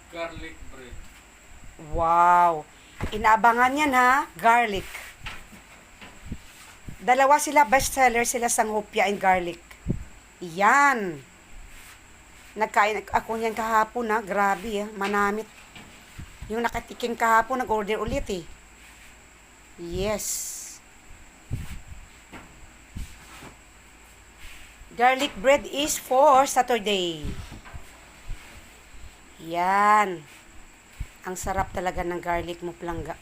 Garlic bread. Wow. Inaabangan yan ha, garlic. Dalawa sila, bestseller sila sa hopya and garlic. Yan. Nagkain ako niyan kahapon ha, grabe ha, manamit. Yung nakatikim kahapon, nag-order ulit eh. Yes. Garlic bread is for Saturday. Yan. Ang sarap talaga ng garlic mo, plangga.